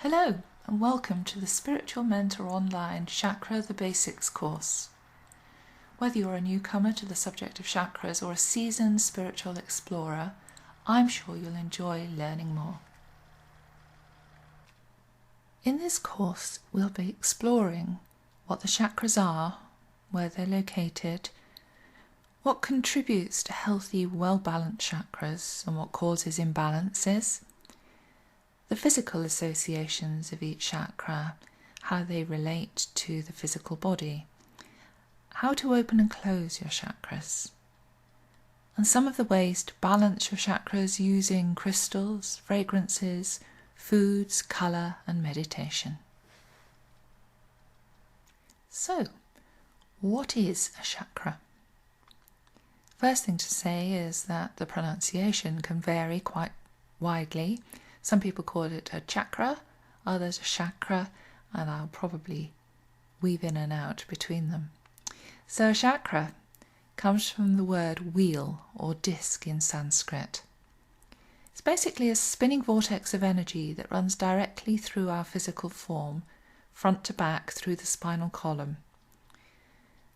Hello and welcome to the Spiritual Mentor Online Chakra the Basics course. Whether you're a newcomer to the subject of chakras or a seasoned spiritual explorer, I'm sure you'll enjoy learning more. In this course, we'll be exploring what the chakras are, where they're located, what contributes to healthy, well-balanced chakras and what causes imbalances, the physical associations of each chakra, how they relate to the physical body, how to open and close your chakras, and some of the ways to balance your chakras using crystals, fragrances, foods, colour and meditation. So, what is a chakra? First thing to say is that the pronunciation can vary quite widely. Some people call it a chakra, others a chakra, and I'll probably weave in and out between them. So a chakra comes from the word wheel or disc in Sanskrit. It's basically a spinning vortex of energy that runs directly through our physical form, front to back through the spinal column.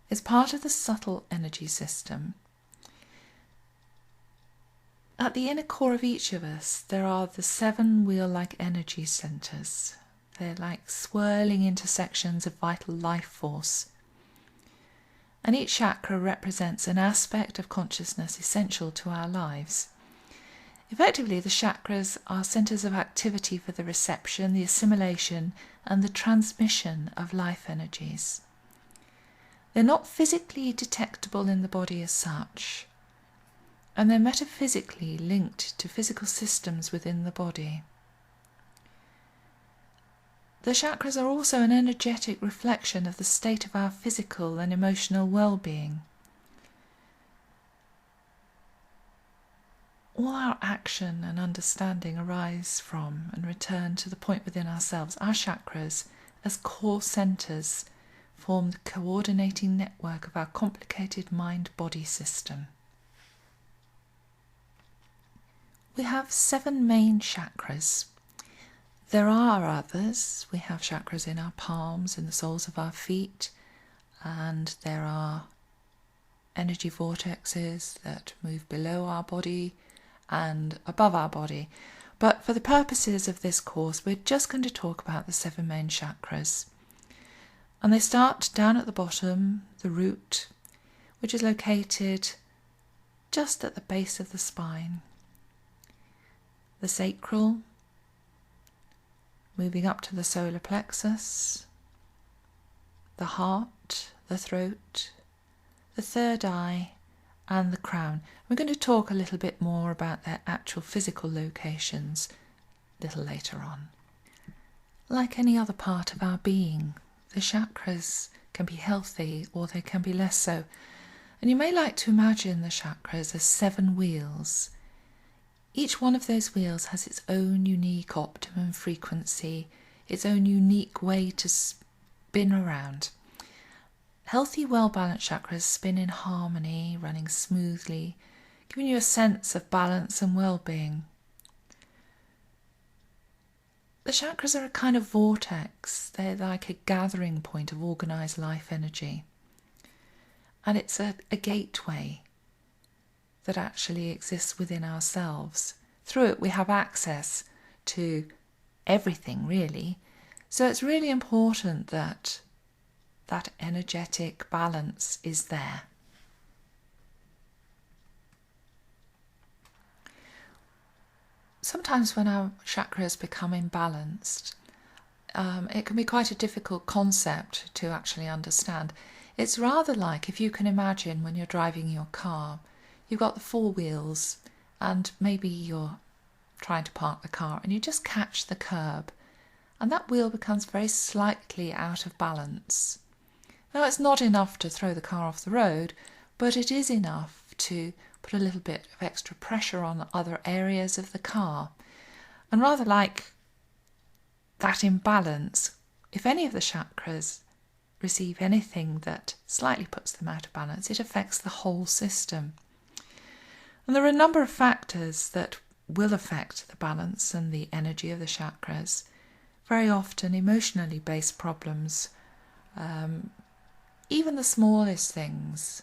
It's part of the subtle energy system. At the inner core of each of us, there are the 7 wheel-like energy centres. They're like swirling intersections of vital life force. And each chakra represents an aspect of consciousness essential to our lives. Effectively, the chakras are centres of activity for the reception, the assimilation, and the transmission of life energies. They're not physically detectable in the body as such, and they're metaphysically linked to physical systems within the body. The chakras are also an energetic reflection of the state of our physical and emotional well-being. All our action and understanding arise from and return to the point within ourselves. Our chakras, as core centres, form the coordinating network of our complicated mind-body system. We have 7 main chakras. There are others. We have chakras in our palms, in the soles of our feet, and there are energy vortexes that move below our body and above our body. But for the purposes of this course, we're just going to talk about the 7 main chakras. And they start down at the bottom, the root, which is located just at the base of the spine. The sacral, moving up to the solar plexus, the heart, the throat, the third eye, and the crown. We're going to talk a little bit more about their actual physical locations a little later on. Like any other part of our being, the chakras can be healthy or they can be less so. And you may like to imagine the chakras as 7 wheels. Each one of those wheels has its own unique optimum frequency, its own unique way to spin around. Healthy, well-balanced chakras spin in harmony, running smoothly, giving you a sense of balance and well-being. The chakras are a kind of vortex. They're like a gathering point of organised life energy. And it's a gateway that actually exists within ourselves. Through it we have access to everything, really. So it's really important that that energetic balance is there. Sometimes when our chakras become imbalanced, it can be quite a difficult concept to actually understand. It's rather like if you can imagine when you're driving your car, you've got the 4 wheels and maybe you're trying to park the car and you just catch the curb and that wheel becomes very slightly out of balance. Now it's not enough to throw the car off the road, but it is enough to put a little bit of extra pressure on other areas of the car. And rather like that imbalance, if any of the chakras receive anything that slightly puts them out of balance, it affects the whole system. And there are a number of factors that will affect the balance and the energy of the chakras. very often emotionally based problems, even the smallest things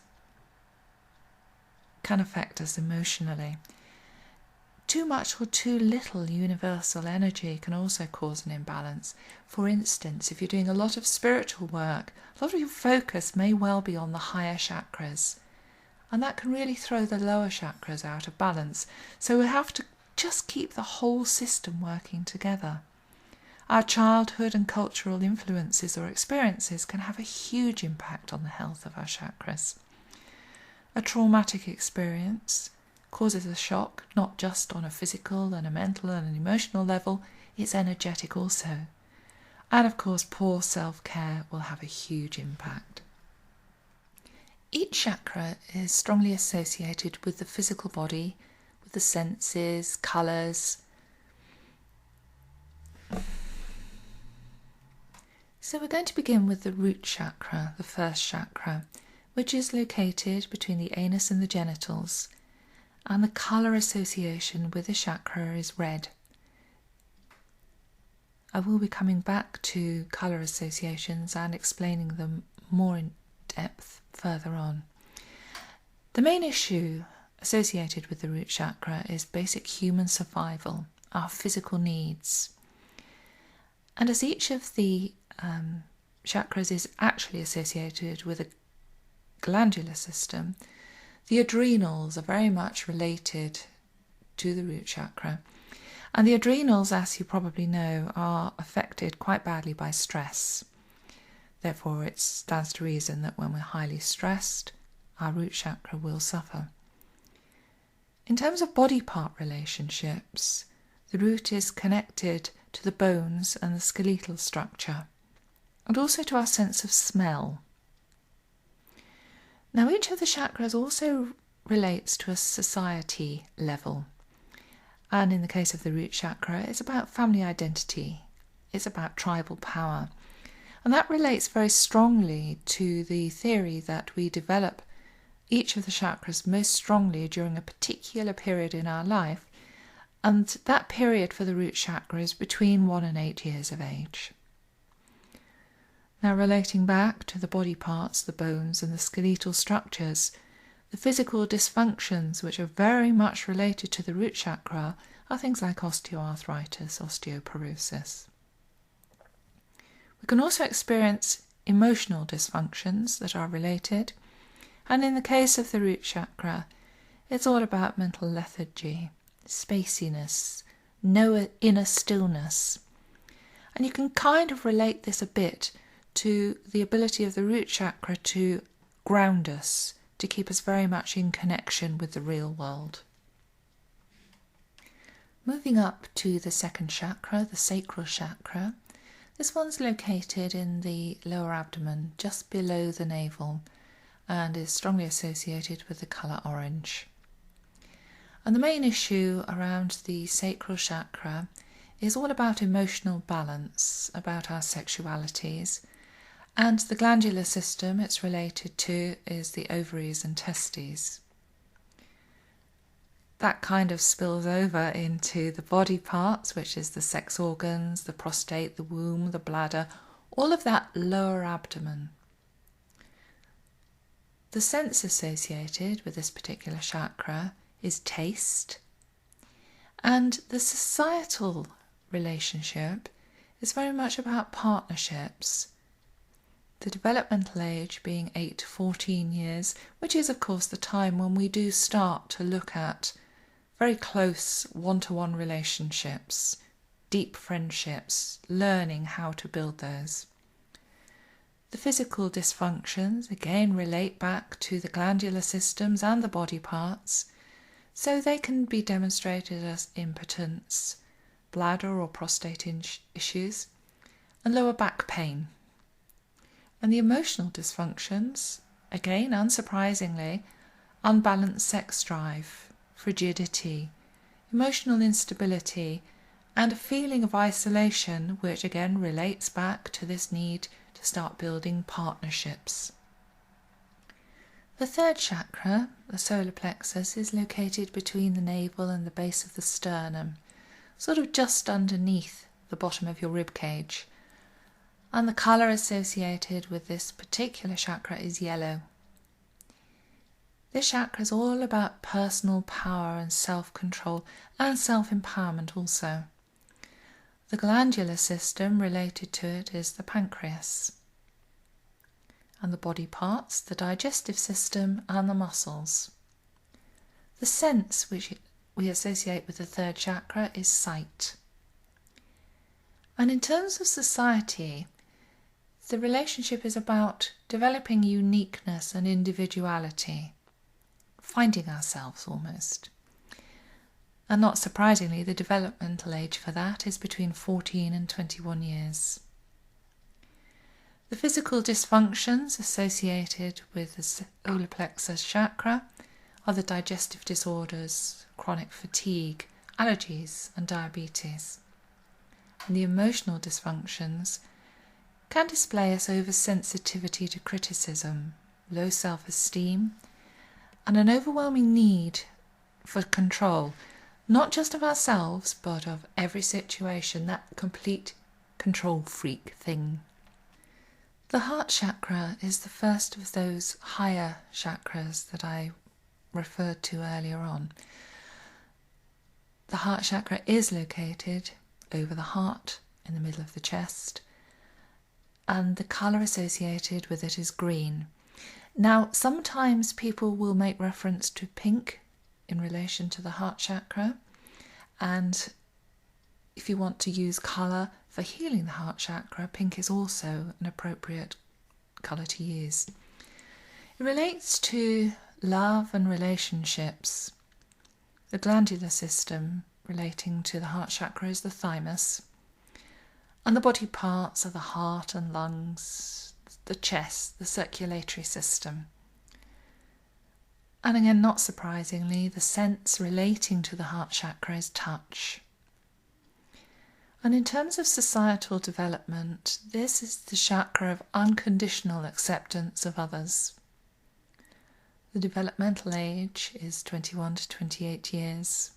can affect us emotionally. Too much or too little universal energy can also cause an imbalance. For instance, if you're doing a lot of spiritual work, a lot of your focus may well be on the higher chakras, and that can really throw the lower chakras out of balance. So we have to just keep the whole system working together. Our childhood and cultural influences or experiences can have a huge impact on the health of our chakras. A traumatic experience causes a shock, not just on a physical and a mental and an emotional level, it's energetic also. And of course, poor self-care will have a huge impact. Each chakra is strongly associated with the physical body, with the senses, colours. So we're going to begin with the root chakra, the first chakra, which is located between the anus and the genitals. And the colour association with the chakra is red. I will be coming back to colour associations and explaining them more in depth further on. The main issue associated with the root chakra is basic human survival, our physical needs. And as each of the chakras is actually associated with a glandular system, the adrenals are very much related to the root chakra. And the adrenals, as you probably know, are affected quite badly by stress. Therefore, it stands to reason that when we're highly stressed, our root chakra will suffer. In terms of body part relationships, the root is connected to the bones and the skeletal structure, and also to our sense of smell. Now, each of the chakras also relates to a society level. And in the case of the root chakra, it's about family identity. It's about tribal power. And that relates very strongly to the theory that we develop each of the chakras most strongly during a particular period in our life. And that period for the root chakra is between 1 and 8 years of age. Now, relating back to the body parts, the bones and the skeletal structures, the physical dysfunctions which are very much related to the root chakra are things like osteoarthritis, osteoporosis. We can also experience emotional dysfunctions that are related, and in the case of the root chakra, it's all about mental lethargy, spaciness, no inner stillness. And you can kind of relate this a bit to the ability of the root chakra to ground us, to keep us very much in connection with the real world. Moving up to the second chakra, the sacral chakra, this one's located in the lower abdomen, just below the navel, and is strongly associated with the colour orange. And the main issue around the sacral chakra is all about emotional balance, about our sexualities. And the glandular system it's related to is the ovaries and testes. That kind of spills over into the body parts, which is the sex organs, the prostate, the womb, the bladder, all of that lower abdomen. The sense associated with this particular chakra is taste, and the societal relationship is very much about partnerships. The developmental age being 8 to 14 years, which is of course the time when we do start to look at very close one-to-one relationships, deep friendships, learning how to build those. The physical dysfunctions again relate back to the glandular systems and the body parts, so they can be demonstrated as impotence, bladder or prostate issues, and lower back pain. And the emotional dysfunctions, again unsurprisingly, unbalanced sex drive, frigidity, emotional instability, and a feeling of isolation, which again relates back to this need to start building partnerships. The third chakra, the solar plexus, is located between the navel and the base of the sternum, sort of just underneath the bottom of your rib cage. And the colour associated with this particular chakra is yellow. This chakra is all about personal power and self-control and self-empowerment also. The glandular system related to it is the pancreas. And the body parts, the digestive system and the muscles. The sense which we associate with the third chakra is sight. And in terms of society, the relationship is about developing uniqueness and individuality, finding ourselves almost. And not surprisingly, the developmental age for that is between 14 and 21 years. The physical dysfunctions associated with the solar plexus chakra are the digestive disorders, chronic fatigue, allergies and diabetes. And the emotional dysfunctions can display us oversensitivity to criticism, low self-esteem, and an overwhelming need for control, not just of ourselves, but of every situation, that complete control freak thing. The heart chakra is the first of those higher chakras that I referred to earlier on. The heart chakra is located over the heart, in the middle of the chest, and the colour associated with it is green. Now, sometimes people will make reference to pink in relation to the heart chakra, and if you want to use colour for healing the heart chakra, pink is also an appropriate colour to use. It relates to love and relationships. The glandular system relating to the heart chakra is the thymus, and the body parts are the heart and lungs, the chest, the circulatory system. And again, not surprisingly, the sense relating to the heart chakra is touch. And in terms of societal development, this is the chakra of unconditional acceptance of others. The developmental age is 21 to 28 years.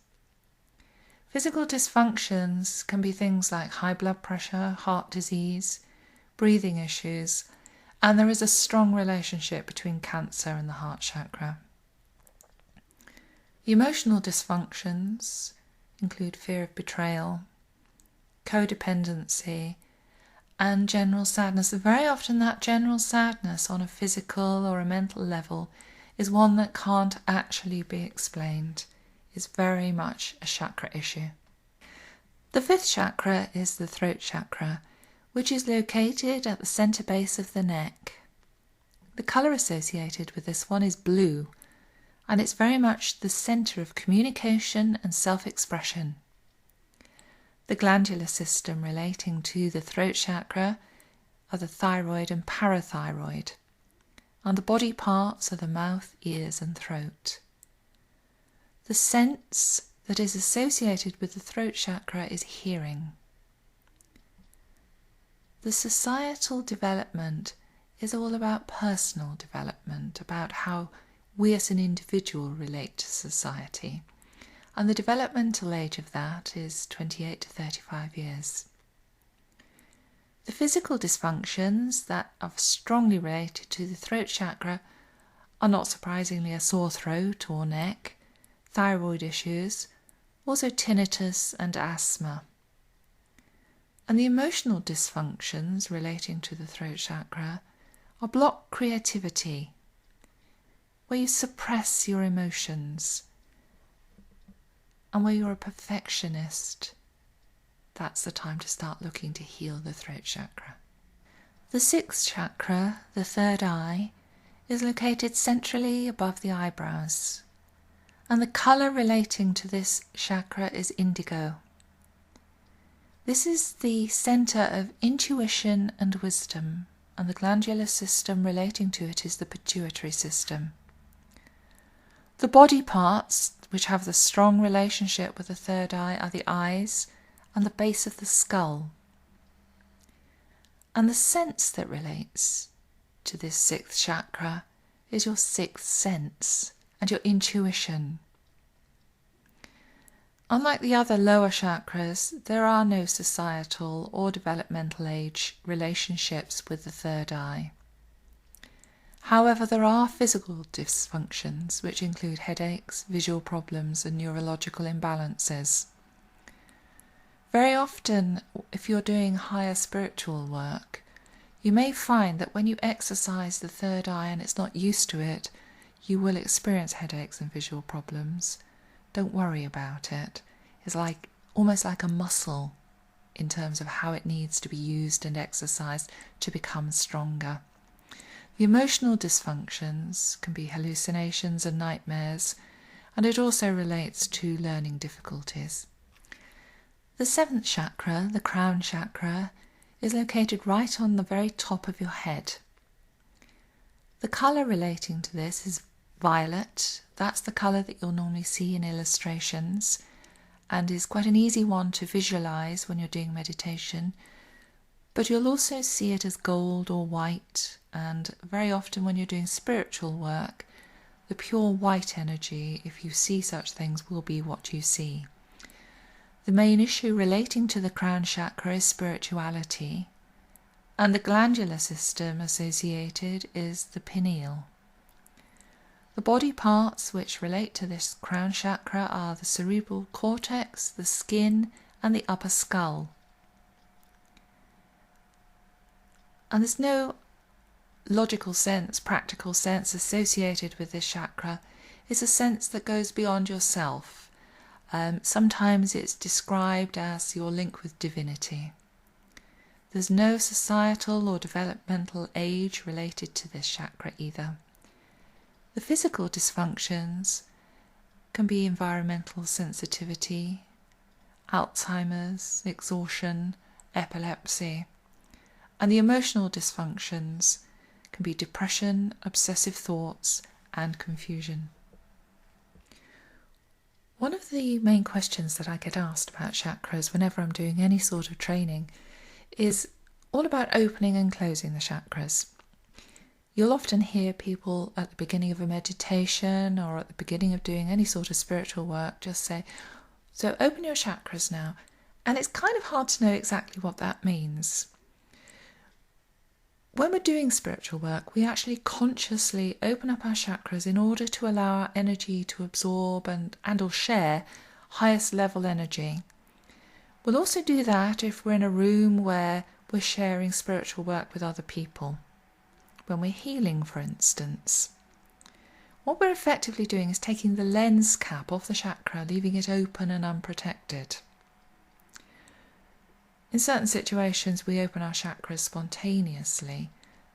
Physical dysfunctions can be things like high blood pressure, heart disease, breathing issues, and there is a strong relationship between cancer and the heart chakra. Emotional dysfunctions include fear of betrayal, codependency, and general sadness. Very often that general sadness on a physical or a mental level is one that can't actually be explained. It's very much a chakra issue. The fifth chakra is the throat chakra, which is located at the centre base of the neck. The colour associated with this one is blue, and it's very much the centre of communication and self-expression. The glandular system relating to the throat chakra are the thyroid and parathyroid, and the body parts are the mouth, ears and throat. The sense that is associated with the throat chakra is hearing. The societal development is all about personal development, about how we as an individual relate to society. And the developmental age of that is 28 to 35 years. The physical dysfunctions that are strongly related to the throat chakra are not surprisingly a sore throat or neck, thyroid issues, also tinnitus and asthma. And the emotional dysfunctions relating to the throat chakra are blocked creativity, where you suppress your emotions, and where you're a perfectionist. That's the time to start looking to heal the throat chakra. The sixth chakra, the third eye, is located centrally above the eyebrows, and the colour relating to this chakra is indigo. This is the centre of intuition and wisdom, and the glandular system relating to it is the pituitary system. The body parts which have the strong relationship with the third eye are the eyes and the base of the skull. And the sense that relates to this sixth chakra is your sixth sense and your intuition. Unlike the other lower chakras, there are no societal or developmental age relationships with the third eye. However, there are physical dysfunctions, which include headaches, visual problems, and neurological imbalances. Very often, if you're doing higher spiritual work, you may find that when you exercise the third eye and it's not used to it, you will experience headaches and visual problems. Don't worry about it. It's almost like a muscle in terms of how it needs to be used and exercised to become stronger. The emotional dysfunctions can be hallucinations and nightmares, and it also relates to learning difficulties. The seventh chakra, the crown chakra, is located right on the very top of your head. The colour relating to this is violet. That's the colour that you'll normally see in illustrations and is quite an easy one to visualise when you're doing meditation. But you'll also see it as gold or white, and very often when you're doing spiritual work, the pure white energy, if you see such things, will be what you see. The main issue relating to the crown chakra is spirituality, and the glandular system associated is the pineal. The body parts which relate to this crown chakra are the cerebral cortex, the skin, and the upper skull. And there's no logical sense, practical sense associated with this chakra. It's a sense that goes beyond yourself. Sometimes it's described as your link with divinity. There's no societal or developmental age related to this chakra either. The physical dysfunctions can be environmental sensitivity, Alzheimer's, exhaustion, epilepsy, and the emotional dysfunctions can be depression, obsessive thoughts, and confusion. One of the main questions that I get asked about chakras whenever I'm doing any sort of training is all about opening and closing the chakras. You'll often hear people at the beginning of a meditation or at the beginning of doing any sort of spiritual work just say, so open your chakras now. And it's kind of hard to know exactly what that means. When we're doing spiritual work, we actually consciously open up our chakras in order to allow our energy to absorb and or share highest level energy. We'll also do that if we're in a room where we're sharing spiritual work with other people. When we're healing, for instance. What we're effectively doing is taking the lens cap off the chakra, leaving it open and unprotected. In certain situations, we open our chakras spontaneously,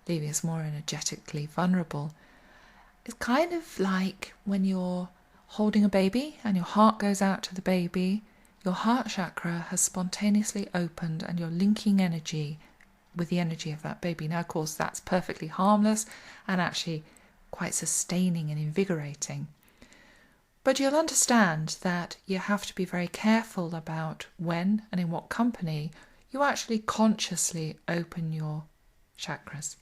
leaving us more energetically vulnerable. It's kind of like when you're holding a baby and your heart goes out to the baby, your heart chakra has spontaneously opened and you're linking energy with the energy of that baby. Now, of course, that's perfectly harmless and actually quite sustaining and invigorating. But you'll understand that you have to be very careful about when and in what company you actually consciously open your chakras.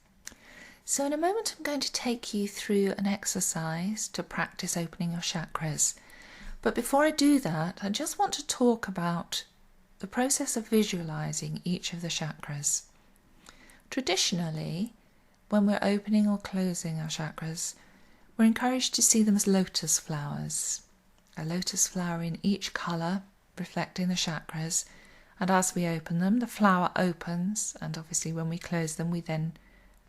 So in a moment I'm going to take you through an exercise to practice opening your chakras. But before I do that, I just want to talk about the process of visualizing each of the chakras. Traditionally, when we're opening or closing our chakras, we're encouraged to see them as lotus flowers. A lotus flower in each colour, reflecting the chakras, and as we open them, the flower opens, and obviously when we close them, we then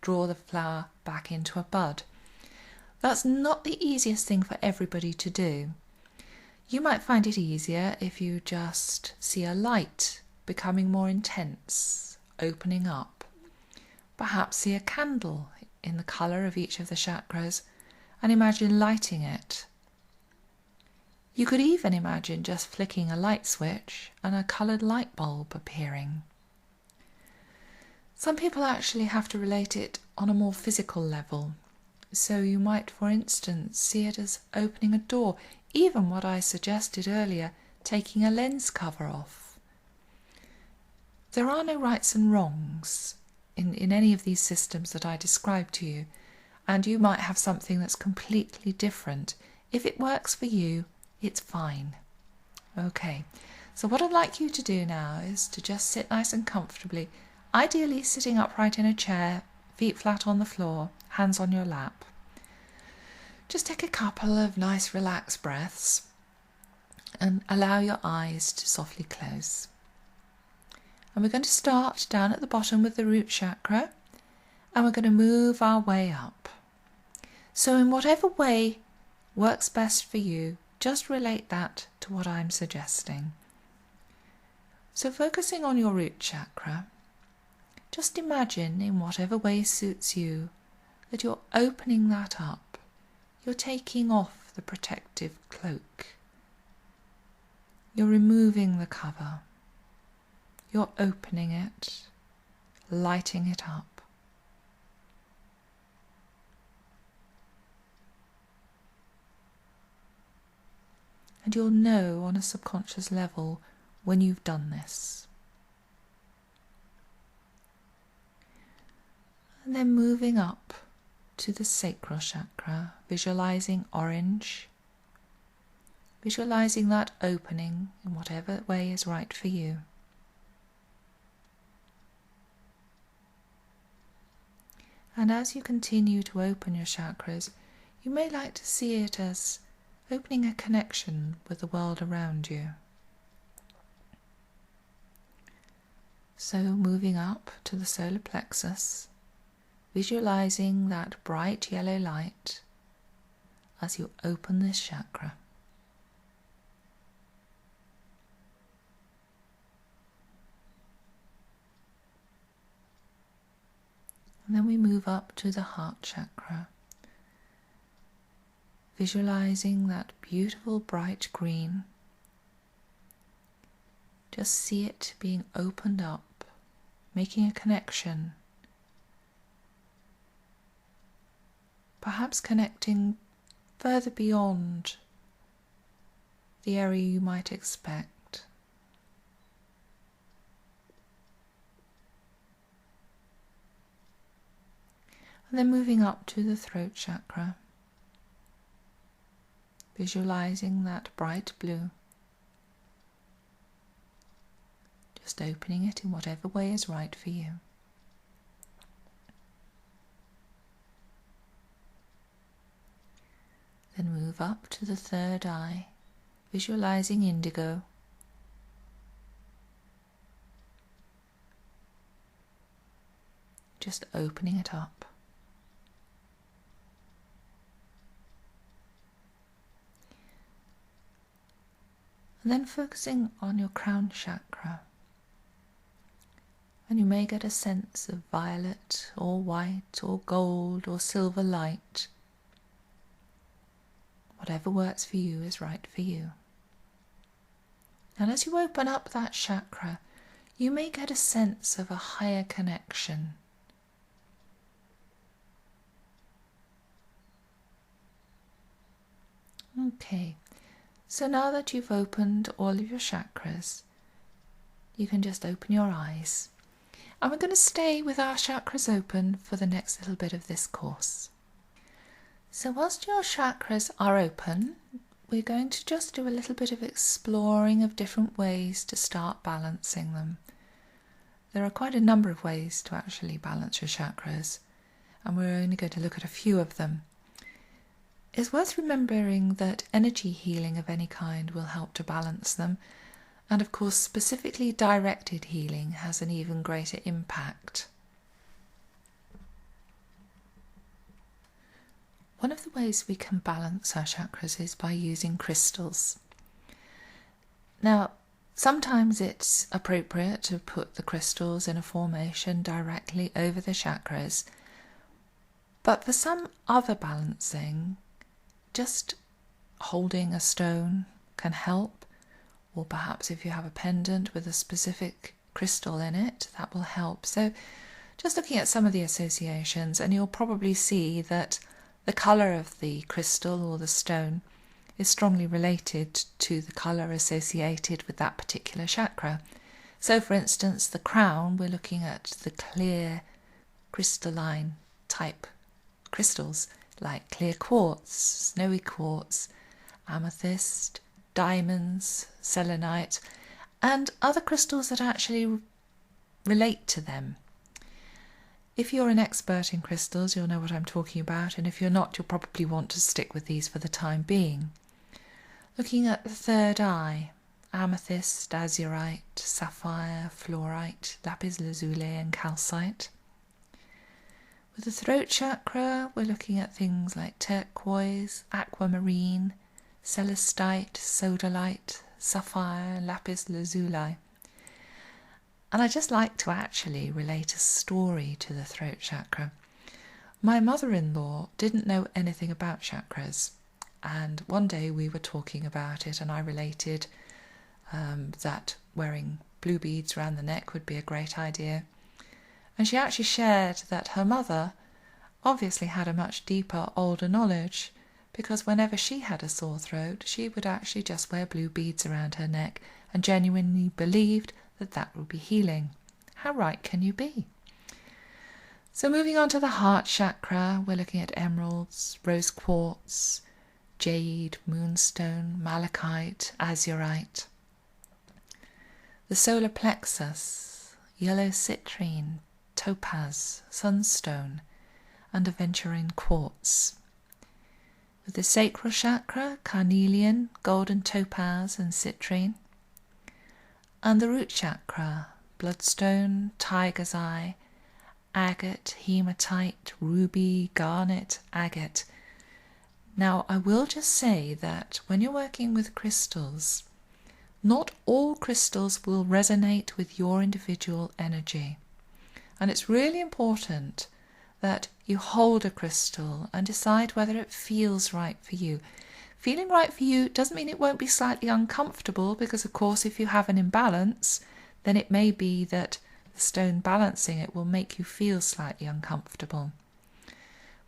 draw the flower back into a bud. That's not the easiest thing for everybody to do. You might find it easier if you just see a light becoming more intense, opening up. Perhaps see a candle in the colour of each of the chakras and imagine lighting it. You could even imagine just flicking a light switch and a coloured light bulb appearing. Some people actually have to relate it on a more physical level. So you might, for instance, see it as opening a door, even what I suggested earlier, taking a lens cover off. There are no rights and wrongs in any of these systems that I described to you, and you might have something that's completely different. If it works for you, it's fine. Okay, so what I'd like you to do now is to just sit nice and comfortably, ideally sitting upright in a chair, feet flat on the floor, hands on your lap. Just take a couple of nice relaxed breaths and allow your eyes to softly close. And we're going to start down at the bottom with the root chakra, and we're going to move our way up. So in whatever way works best for you, just relate that to what I'm suggesting. So focusing on your root chakra, just imagine in whatever way suits you that you're opening that up. You're taking off the protective cloak. You're removing the cover. You're opening it, lighting it up. And you'll know on a subconscious level when you've done this. And then moving up to the sacral chakra, visualizing orange, visualizing that opening in whatever way is right for you. And as you continue to open your chakras, you may like to see it as opening a connection with the world around you. So moving up to the solar plexus, visualizing that bright yellow light as you open this chakra. And then we move up to the heart chakra, visualizing that beautiful bright green. Just see it being opened up, making a connection. Perhaps connecting further beyond the area you might expect. And then moving up to the throat chakra, visualizing that bright blue. Just opening it in whatever way is right for you. Then move up to the third eye, visualizing indigo. Just opening it up. And then focusing on your crown chakra. And you may get a sense of violet or white or gold or silver light. Whatever works for you is right for you. And as you open up that chakra, you may get a sense of a higher connection. Okay, so now that you've opened all of your chakras, you can just open your eyes. And we're going to stay with our chakras open for the next little bit of this course. So whilst your chakras are open, we're going to just do a little bit of exploring of different ways to start balancing them. There are quite a number of ways to actually balance your chakras, and we're only going to look at a few of them. It's worth remembering that energy healing of any kind will help to balance them, and of course specifically directed healing has an even greater impact. One of the ways we can balance our chakras is by using crystals. Now, sometimes it's appropriate to put the crystals in a formation directly over the chakras, but for some other balancing, just holding a stone can help, or perhaps if you have a pendant with a specific crystal in it, that will help. So just looking at some of the associations, and you'll probably see that the colour of the crystal or the stone is strongly related to the colour associated with that particular chakra. So for instance, the crown, we're looking at the clear crystalline type crystals like clear quartz, snowy quartz, amethyst, diamonds, selenite, and other crystals that actually relate to them. If you're an expert in crystals, you'll know what I'm talking about, and if you're not, you'll probably want to stick with these for the time being. Looking at the third eye, amethyst, azurite, sapphire, fluorite, lapis lazuli and calcite. With the throat chakra, we're looking at things like turquoise, aquamarine, celestite, sodalite, sapphire, lapis lazuli. And I just like to actually relate a story to the throat chakra. My mother-in-law didn't know anything about chakras, and one day we were talking about it, and I related that wearing blue beads around the neck would be a great idea. And she actually shared that her mother obviously had a much deeper, older knowledge, because whenever she had a sore throat, she would actually just wear blue beads around her neck and genuinely believed that would be healing. How right can you be? So moving on to the heart chakra, we're looking at emeralds, rose quartz, jade, moonstone, malachite, azurite. The solar plexus, yellow citrine, topaz, sunstone, and aventurine quartz. With the sacral chakra, carnelian, golden topaz and citrine. And the root chakra, bloodstone, tiger's eye, agate, hematite, ruby, garnet, agate. Now, I will just say that when you're working with crystals, not all crystals will resonate with your individual energy. And it's really important that you hold a crystal and decide whether it feels right for you. Feeling right for you doesn't mean it won't be slightly uncomfortable, because of course if you have an imbalance, then it may be that the stone balancing it will make you feel slightly uncomfortable.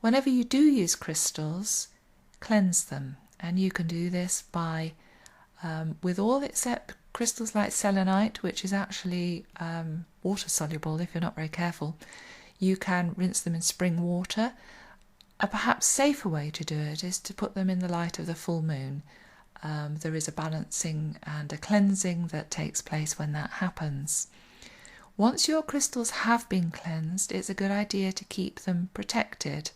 Whenever you do use crystals, cleanse them, and you can do this by, with all except crystals like selenite, which is actually water soluble if you're not very careful. You can rinse them in spring water. A perhaps safer way to do it is to put them in the light of the full moon. There is a balancing and a cleansing that takes place when that happens. Once your crystals have been cleansed, it's a good idea to keep them protected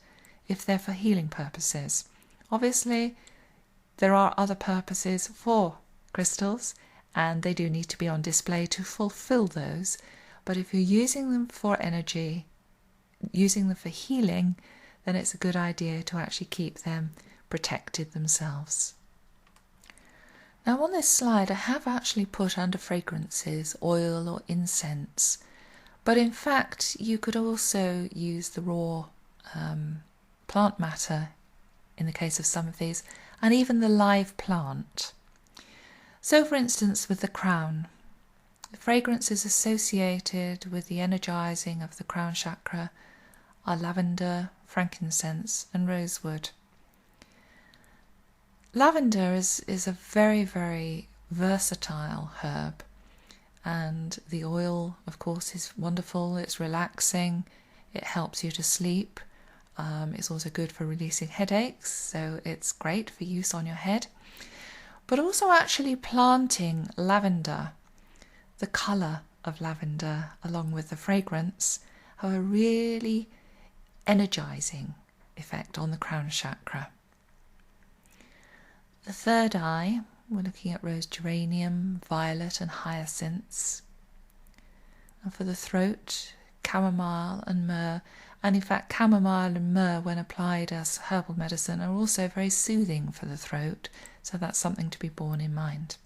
if they're for healing purposes. Obviously, there are other purposes for crystals, and they do need to be on display to fulfill those. But if you're using them for energy, using them for healing, then it's a good idea to actually keep them protected themselves. Now on this slide I have actually put under fragrances oil or incense, but in fact you could also use the raw plant matter in the case of some of these, and even the live plant. So for instance with the crown, the fragrances associated with the energizing of the crown chakra are lavender, frankincense and rosewood. Lavender is a very, very versatile herb, and the oil of course is wonderful. It's relaxing, it helps you to sleep, it's also good for releasing headaches, so it's great for use on your head. But also actually planting lavender, the colour of lavender along with the fragrance, have a really energizing effect on the crown chakra. The third eye, we're looking at rose geranium, violet and hyacinths. And for the throat, chamomile and myrrh. And in fact, chamomile and myrrh, when applied as herbal medicine, are also very soothing for the throat, so that's something to be borne in mind.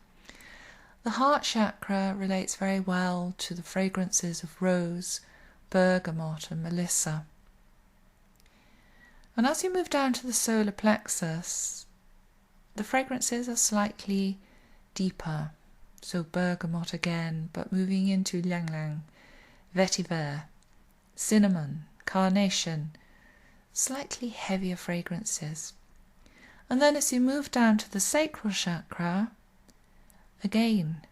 The heart chakra relates very well to the fragrances of rose, bergamot and melissa. And as you move down to the solar plexus, the fragrances are slightly deeper. So bergamot again, but moving into ylang ylang, vetiver, cinnamon, carnation, slightly heavier fragrances. And then as you move down to the sacral chakra, again,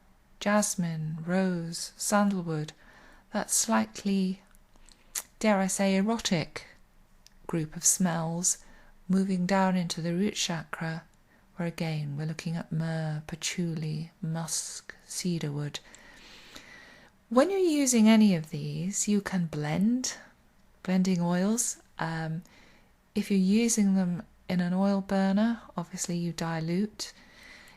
jasmine, rose, sandalwood, that slightly, dare I say, erotic group of smells, moving down into the root chakra, where again we're looking at myrrh, patchouli, musk, cedarwood. When you're using any of these, you can blending oils. If you're using them in an oil burner, obviously you dilute.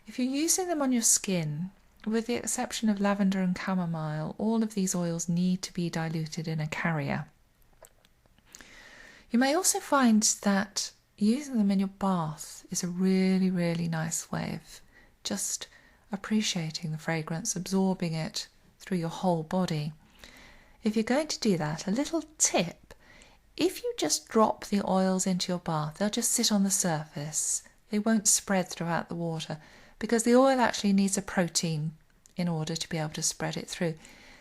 If you're using them on your skin, with the exception of lavender and chamomile, all of these oils need to be diluted in a carrier. You may also find that using them in your bath is a really, really nice way of just appreciating the fragrance, absorbing it through your whole body. If you're going to do that, a little tip: if you just drop the oils into your bath, they'll just sit on the surface. They won't spread throughout the water because the oil actually needs a protein in order to be able to spread it through.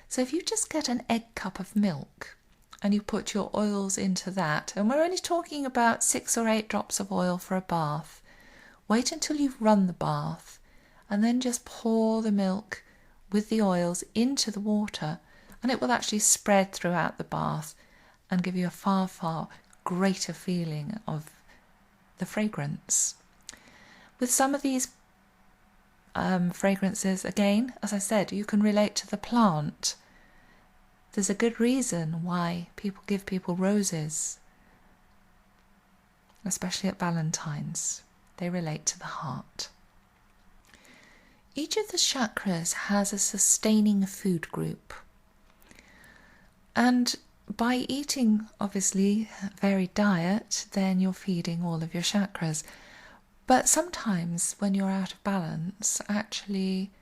So if you just get an egg cup of milk and you put your oils into that, and we're only talking about 6 or 8 drops of oil for a bath, wait until you've run the bath and then just pour the milk with the oils into the water, and it will actually spread throughout the bath and give you a far, far greater feeling of the fragrance. With some of these fragrances, again, as I said, you can relate to the plant. There's a good reason why people give people roses, especially at Valentine's. They relate to the heart. Each of the chakras has a sustaining food group. And by eating, obviously, a varied diet, then you're feeding all of your chakras. But sometimes when you're out of balance, actually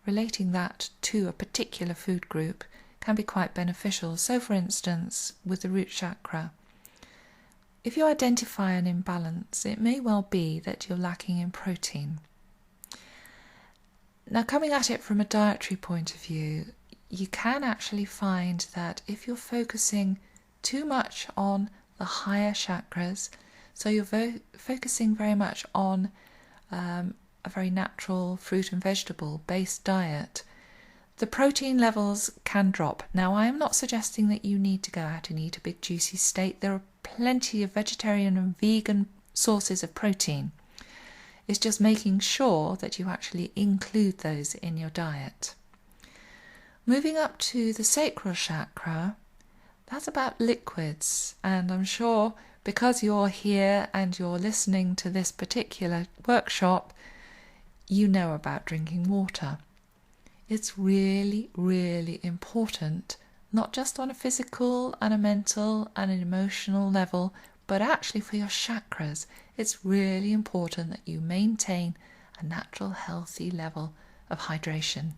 relating that to a particular food group can be quite beneficial. So for instance, with the root chakra, if you identify an imbalance, it may well be that you're lacking in protein. Now, coming at it from a dietary point of view, you can actually find that if you're focusing too much on the higher chakras, so you're focusing very much on a very natural fruit and vegetable based diet, the protein levels can drop. Now, I am not suggesting that you need to go out and eat a big juicy steak. There are plenty of vegetarian and vegan sources of protein. It's just making sure that you actually include those in your diet. Moving up to the sacral chakra, that's about liquids, and I'm sure because you're here and you're listening to this particular workshop, you know about drinking water. It's really, really important, not just on a physical and a mental and an emotional level, but actually for your chakras. It's really important that you maintain a natural, healthy level of hydration.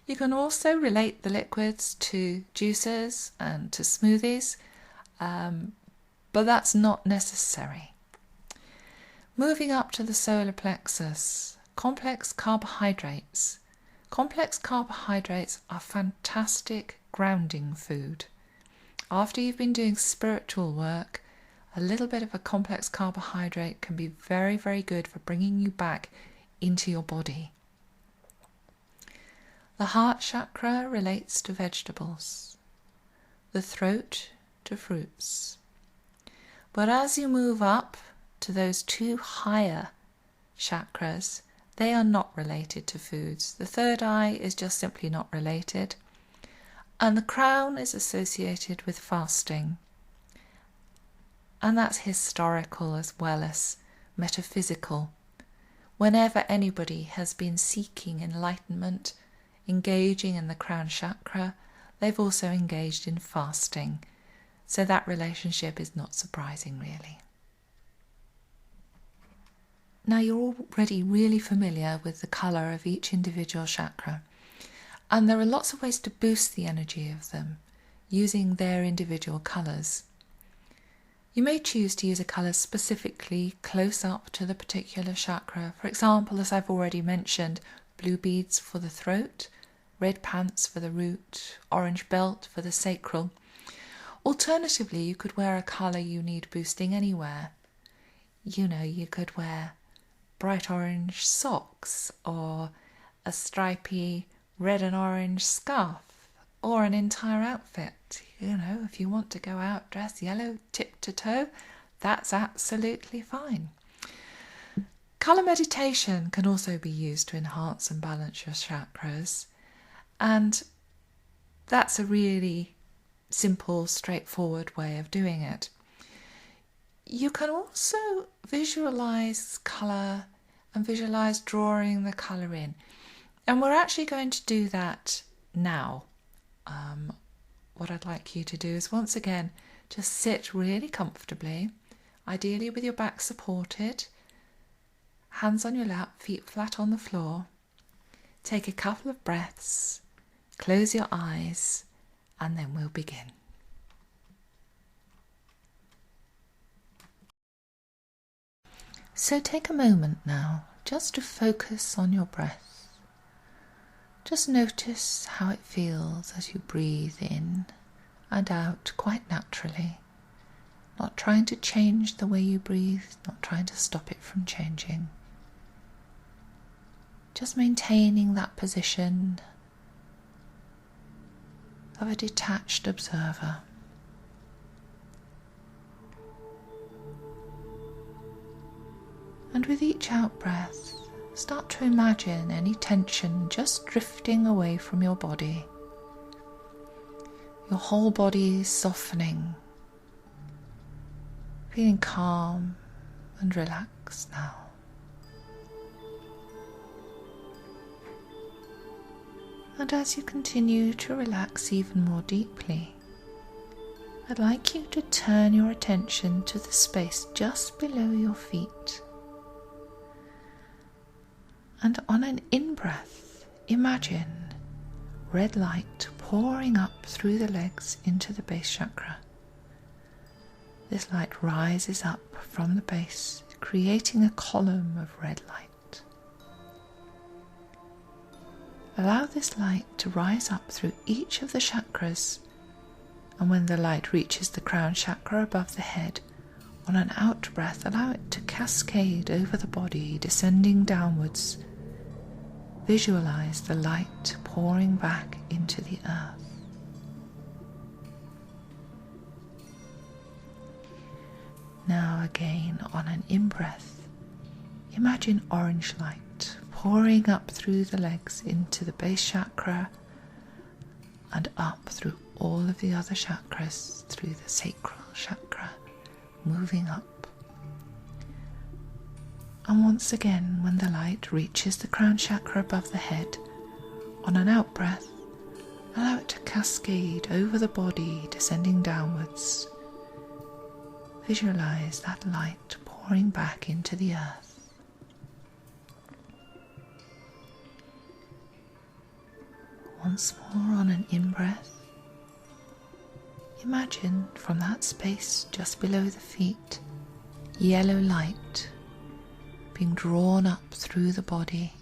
You can also relate the liquids to juices and to smoothies, but that's not necessary. Moving up to the solar plexus, complex carbohydrates. Complex carbohydrates are fantastic grounding food. After you've been doing spiritual work, a little bit of a complex carbohydrate can be very, very good for bringing you back into your body. The heart chakra relates to vegetables, the throat to fruits. But as you move up to those 2 higher chakras, they are not related to foods. The third eye is just simply not related. And the crown is associated with fasting. And that's historical as well as metaphysical. Whenever anybody has been seeking enlightenment, engaging in the crown chakra, they've also engaged in fasting. So that relationship is not surprising, really. Now, you're already really familiar with the colour of each individual chakra, and there are lots of ways to boost the energy of them using their individual colours. You may choose to use a colour specifically close up to the particular chakra. For example, as I've already mentioned, blue beads for the throat, red pants for the root, orange belt for the sacral. Alternatively, you could wear a colour you need boosting anywhere. You could wear bright orange socks, or a stripy red and orange scarf, or an entire outfit. If you want to go out dressed yellow tip to toe, that's absolutely fine. Colour meditation can also be used to enhance and balance your chakras, and that's a really simple, straightforward way of doing it. You can also visualise colour and visualise drawing the colour in, and we're actually going to do that now. What I'd like you to do is once again just sit really comfortably, ideally with your back supported, hands on your lap, feet flat on the floor. Take a couple of breaths, close your eyes, and then we'll begin. So take a moment now just to focus on your breath. Just notice how it feels as you breathe in and out quite naturally, not trying to change the way you breathe, not trying to stop it from changing. Just maintaining that position of a detached observer. And with each out-breath, start to imagine any tension just drifting away from your body. Your whole body is softening, feeling calm and relaxed now. And as you continue to relax even more deeply, I'd like you to turn your attention to the space just below your feet. And on an in-breath, imagine red light pouring up through the legs into the base chakra. This light rises up from the base, creating a column of red light. Allow this light to rise up through each of the chakras, and when the light reaches the crown chakra above the head, on an out-breath, allow it to cascade over the body, descending downwards. Visualize the light pouring back into the earth. Now again, on an in-breath, imagine orange light pouring up through the legs into the base chakra and up through all of the other chakras, through the sacral chakra, moving up. And once again, when the light reaches the crown chakra above the head, on an out-breath, allow it to cascade over the body, descending downwards. Visualize that light pouring back into the earth. Once more on an in-breath, imagine from that space just below the feet, yellow light being drawn up through the body,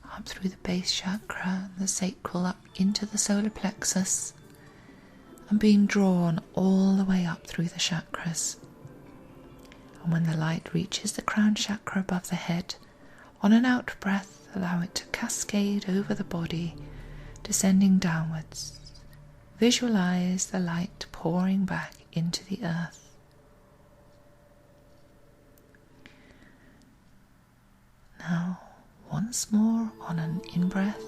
up through the base chakra and the sacral, up into the solar plexus, and being drawn all the way up through the chakras. And when the light reaches the crown chakra above the head, on an out breath, allow it to cascade over the body, descending downwards. Visualize the light pouring back into the earth. Now, once more on an in-breath,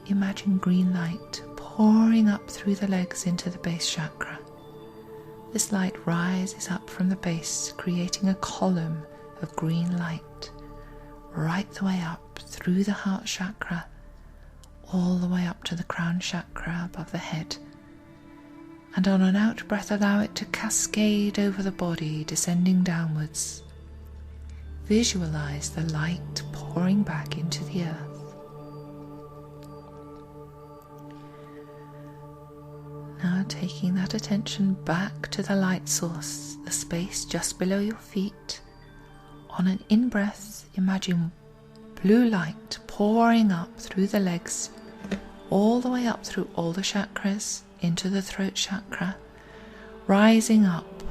imagine green light pouring up through the legs into the base chakra. This light rises up from the base, creating a column of green light, right the way up through the heart chakra, all the way up to the crown chakra above the head. And on an out-breath, allow it to cascade over the body, descending downwards. Visualize the light pouring back into the earth. Now taking that attention back to the light source, the space just below your feet. On an in-breath, imagine blue light pouring up through the legs, all the way up through all the chakras, into the throat chakra, rising up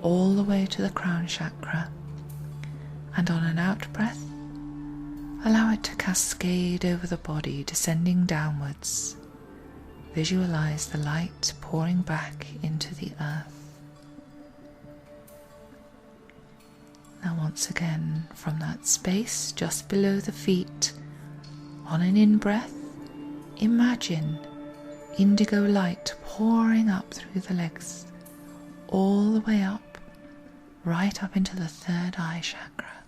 all the way to the crown chakra. And on an out-breath, allow it to cascade over the body, descending downwards. Visualize the light pouring back into the earth. Now once again, from that space just below the feet, on an in-breath, imagine indigo light pouring up through the legs, all the way up, right up into the third eye chakra,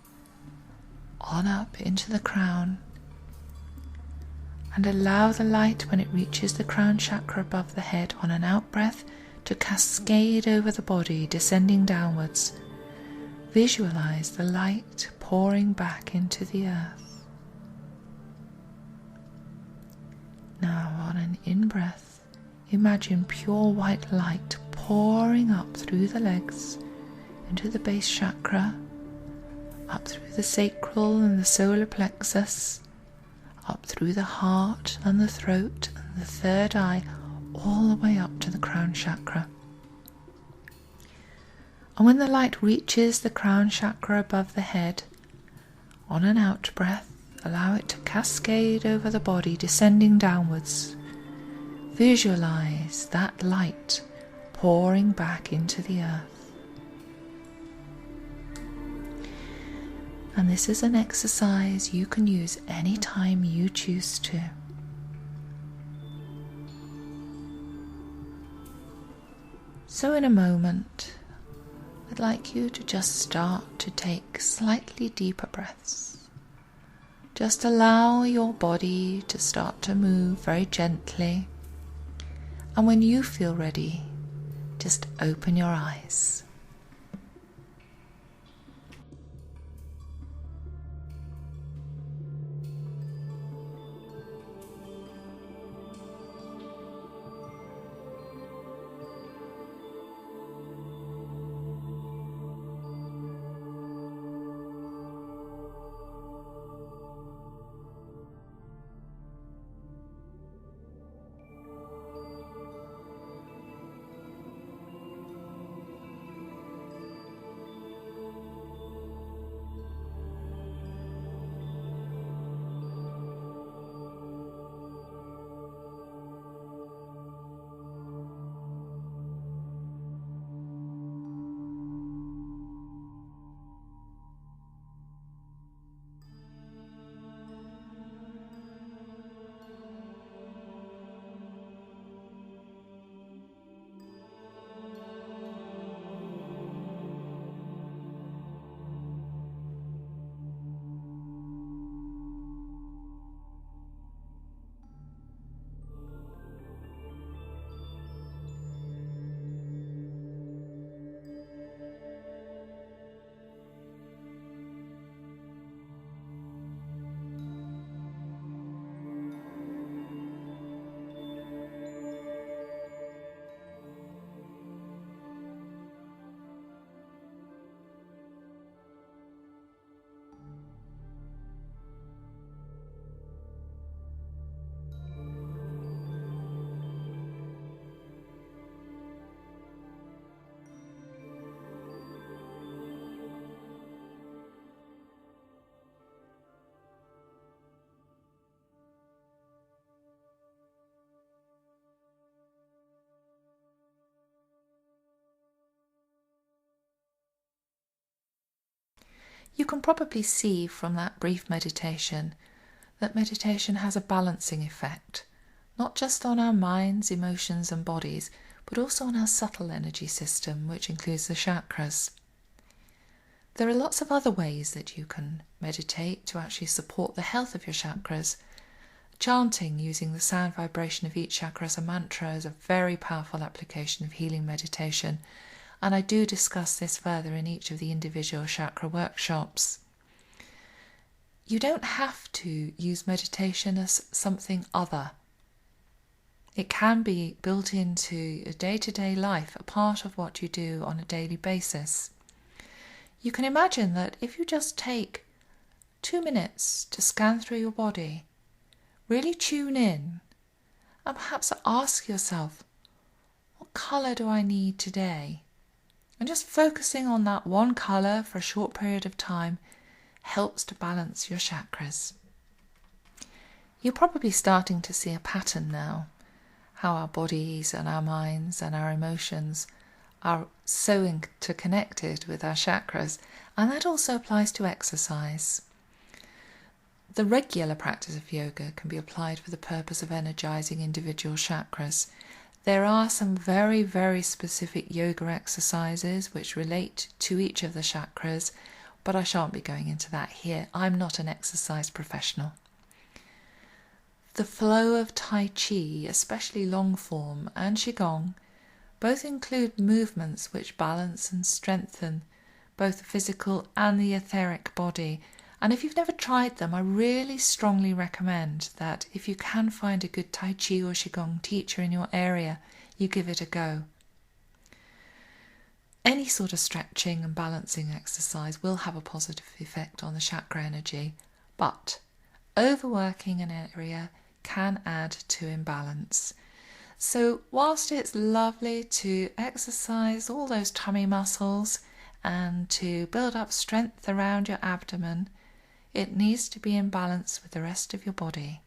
on up into the crown, and allow the light when it reaches the crown chakra above the head on an out-breath to cascade over the body, descending downwards. Visualize the light pouring back into the earth. Now on an in-breath, imagine pure white light pouring up through the legs into the base chakra, up through the sacral and the solar plexus, up through the heart and the throat and the third eye, all the way up to the crown chakra. And when the light reaches the crown chakra above the head, on an out breath, allow it to cascade over the body, descending downwards. Visualize that light pouring back into the earth. And this is an exercise you can use any time you choose to. So in a moment, I'd like you to just start to take slightly deeper breaths. Just allow your body to start to move very gently. And when you feel ready, just open your eyes. You can probably see from that brief meditation that meditation has a balancing effect, not just on our minds, emotions and bodies, but also on our subtle energy system, which includes the chakras. There are lots of other ways that you can meditate to actually support the health of your chakras. Chanting using the sound vibration of each chakra as a mantra is a very powerful application of healing meditation, and I do discuss this further in each of the individual chakra workshops. You don't have to use meditation as something other. It can be built into a day-to-day life, a part of what you do on a daily basis. You can imagine that if you just take 2 minutes to scan through your body, really tune in, and perhaps ask yourself, what colour do I need today? And just focusing on that one colour for a short period of time helps to balance your chakras. You're probably starting to see a pattern now, how our bodies and our minds and our emotions are so interconnected with our chakras, and that also applies to exercise. The regular practice of yoga can be applied for the purpose of energizing individual chakras. There are some very, very specific yoga exercises which relate to each of the chakras, but I shan't be going into that here. I'm not an exercise professional. The flow of Tai Chi, especially long form, and Qigong, both include movements which balance and strengthen both the physical and the etheric body. And if you've never tried them, I really strongly recommend that if you can find a good Tai Chi or Qigong teacher in your area, you give it a go. Any sort of stretching and balancing exercise will have a positive effect on the chakra energy, but overworking an area can add to imbalance. So whilst it's lovely to exercise all those tummy muscles and to build up strength around your abdomen, it needs to be in balance with the rest of your body.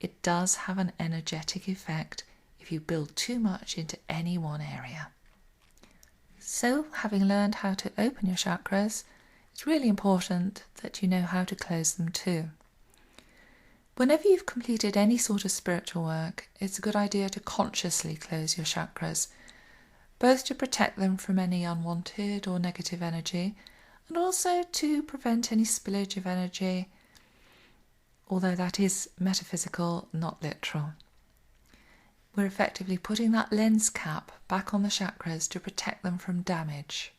It does have an energetic effect if you build too much into any one area. So, having learned how to open your chakras, it's really important that you know how to close them too. Whenever you've completed any sort of spiritual work, it's a good idea to consciously close your chakras, both to protect them from any unwanted or negative energy, and also to prevent any spillage of energy, although that is metaphysical, not literal. We're effectively putting that lens cap back on the chakras to protect them from damage.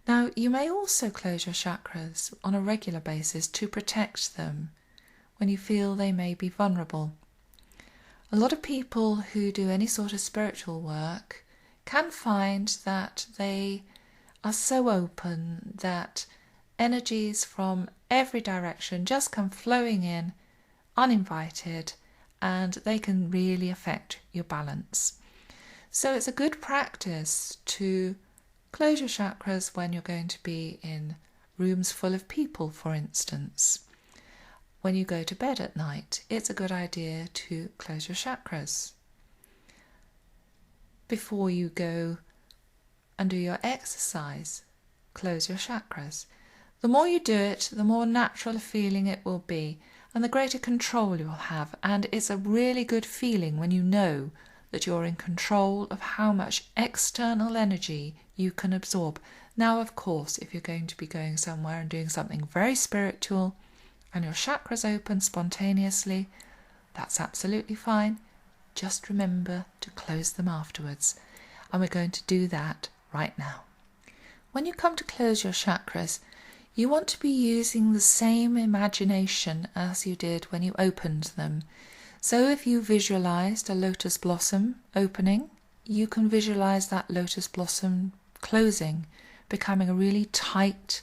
Now, you may also close your chakras on a regular basis to protect them when you feel they may be vulnerable. A lot of people who do any sort of spiritual work can find that they are so open that energies from every direction just come flowing in uninvited, and they can really affect your balance. So it's a good practice to close your chakras when you're going to be in rooms full of people, for instance. When you go to bed at night, it's a good idea to close your chakras. Before you go and do your exercise, close your chakras. The more you do it, the more natural a feeling it will be, and the greater control you'll have. And it's a really good feeling when you know that you're in control of how much external energy you can absorb. Now, of course, if you're going to be going somewhere and doing something very spiritual and your chakras open spontaneously, that's absolutely fine. Just remember to close them afterwards. And we're going to do that right now. When you come to close your chakras, you want to be using the same imagination as you did when you opened them. So if you visualized a lotus blossom opening, you can visualize that lotus blossom closing, becoming a really tight,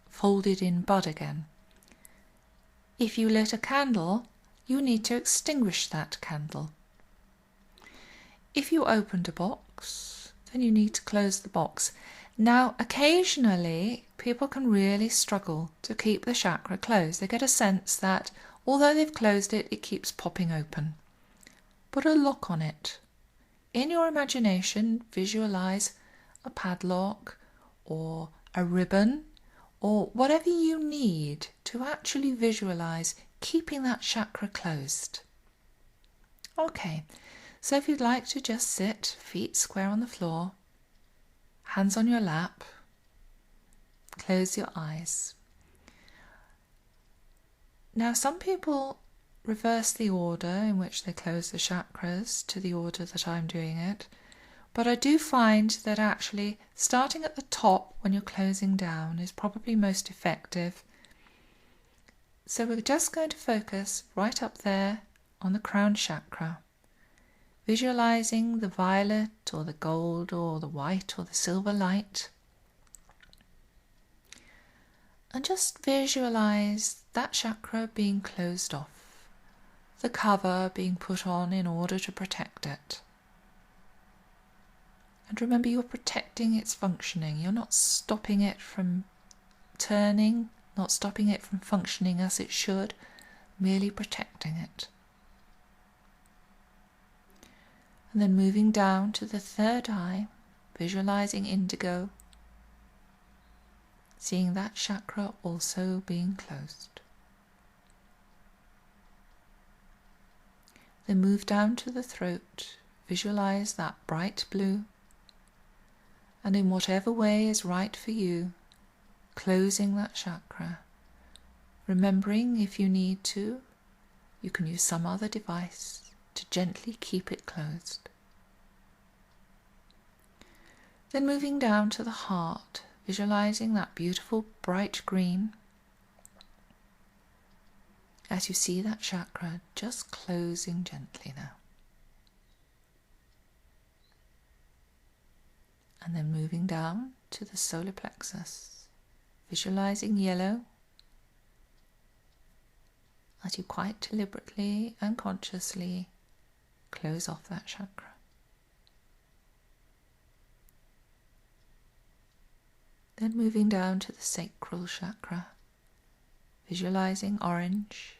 folded in bud again. If you lit a candle, you need to extinguish that candle. If you opened a box, then you need to close the box. Now, occasionally, people can really struggle to keep the chakra closed. They get a sense that although they've closed it, it keeps popping open. Put a lock on it. In your imagination, visualize a padlock or a ribbon or whatever you need to actually visualize keeping that chakra closed. Okay, so if you'd like to just sit, feet square on the floor, hands on your lap, close your eyes. Now, some people reverse the order in which they close the chakras to the order that I'm doing it, but I do find that actually starting at the top when you're closing down is probably most effective. So we're just going to focus right up there on the crown chakra, visualizing the violet or the gold or the white or the silver light. And just visualize that chakra being closed off, the cover being put on in order to protect it. And remember, you're protecting its functioning. You're not stopping it from turning, not stopping it from functioning as it should, merely protecting it. And then moving down to the third eye, visualizing indigo, seeing that chakra also being closed. Then move down to the throat, visualize that bright blue, and in whatever way is right for you, closing that chakra, remembering if you need to, you can use some other device to gently keep it closed. Then moving down to the heart, visualizing that beautiful bright green. As you see that chakra just closing gently now. And then moving down to the solar plexus, visualizing yellow as you quite deliberately and consciously close off that chakra. Then moving down to the sacral chakra, visualizing orange,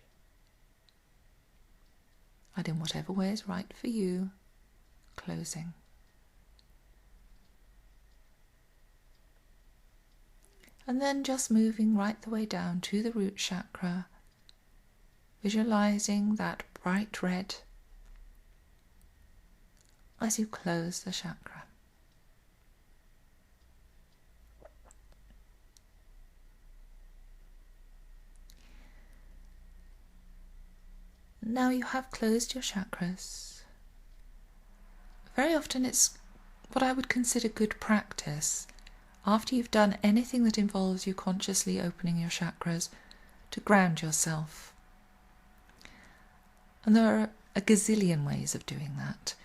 and in whatever way is right for you, closing. And then just moving right the way down to the root chakra, visualizing that bright red as you close the chakra. Now you have closed your chakras. Very often it's what I would consider good practice, after you've done anything that involves you consciously opening your chakras, to ground yourself. And there are a gazillion ways of doing that.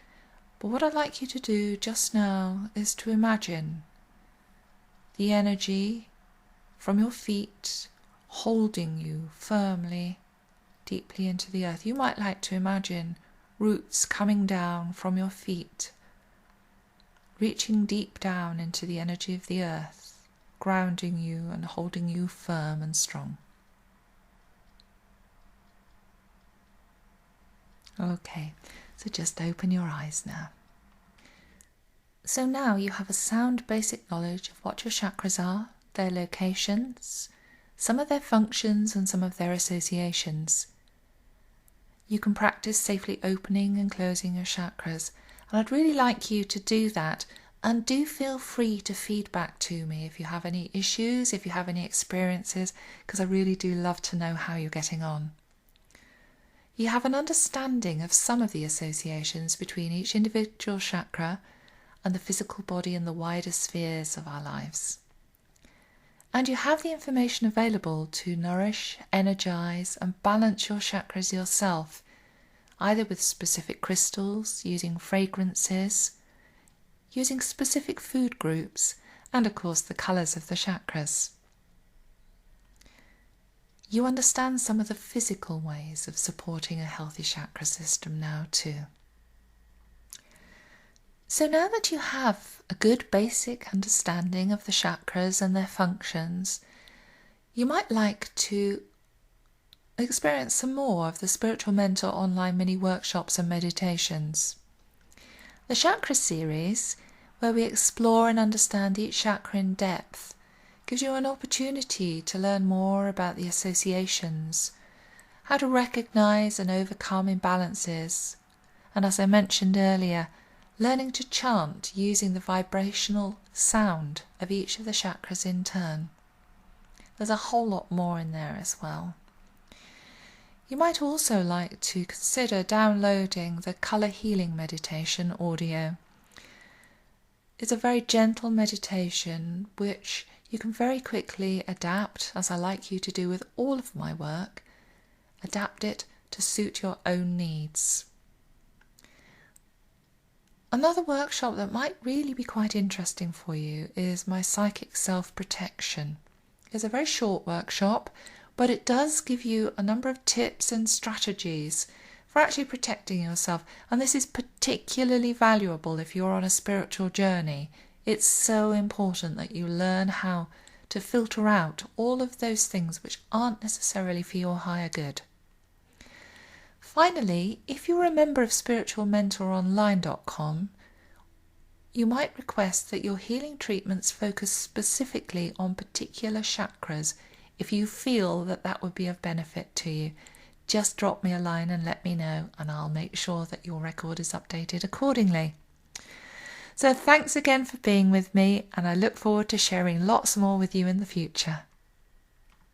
But what I'd like you to do just now is to imagine the energy from your feet holding you firmly, deeply into the earth. You might like to imagine roots coming down from your feet, reaching deep down into the energy of the earth, grounding you and holding you firm and strong. Okay, so just open your eyes now. So now you have a sound basic knowledge of what your chakras are, their locations, some of their functions and some of their associations. You can practice safely opening and closing your chakras, and I'd really like you to do that, and do feel free to feed back to me if you have any issues, if you have any experiences, because I really do love to know how you're getting on. You have an understanding of some of the associations between each individual chakra and the physical body and the wider spheres of our lives. And you have the information available to nourish, energize, and balance your chakras yourself, either with specific crystals, using fragrances, using specific food groups, and of course the colours of the chakras. You understand some of the physical ways of supporting a healthy chakra system now too. So now that you have a good basic understanding of the chakras and their functions, you might like to experience some more of the Spiritual Mentor online mini workshops and meditations. The Chakra series, where we explore and understand each chakra in depth, gives you an opportunity to learn more about the associations, how to recognize and overcome imbalances, and as I mentioned earlier, learning to chant using the vibrational sound of each of the chakras in turn. There's a whole lot more in there as well. You might also like to consider downloading the Colour Healing Meditation audio. It's a very gentle meditation which you can very quickly adapt, as I like you to do with all of my work, adapt it to suit your own needs. Another workshop that might really be quite interesting for you is my Psychic Self-Protection. It's a very short workshop, but it does give you a number of tips and strategies for actually protecting yourself. And this is particularly valuable if you're on a spiritual journey. It's so important that you learn how to filter out all of those things which aren't necessarily for your higher good. Finally, if you're a member of spiritualmentoronline.com, you might request that your healing treatments focus specifically on particular chakras if you feel that that would be of benefit to you. Just drop me a line and let me know, and I'll make sure that your record is updated accordingly. So thanks again for being with me, and I look forward to sharing lots more with you in the future.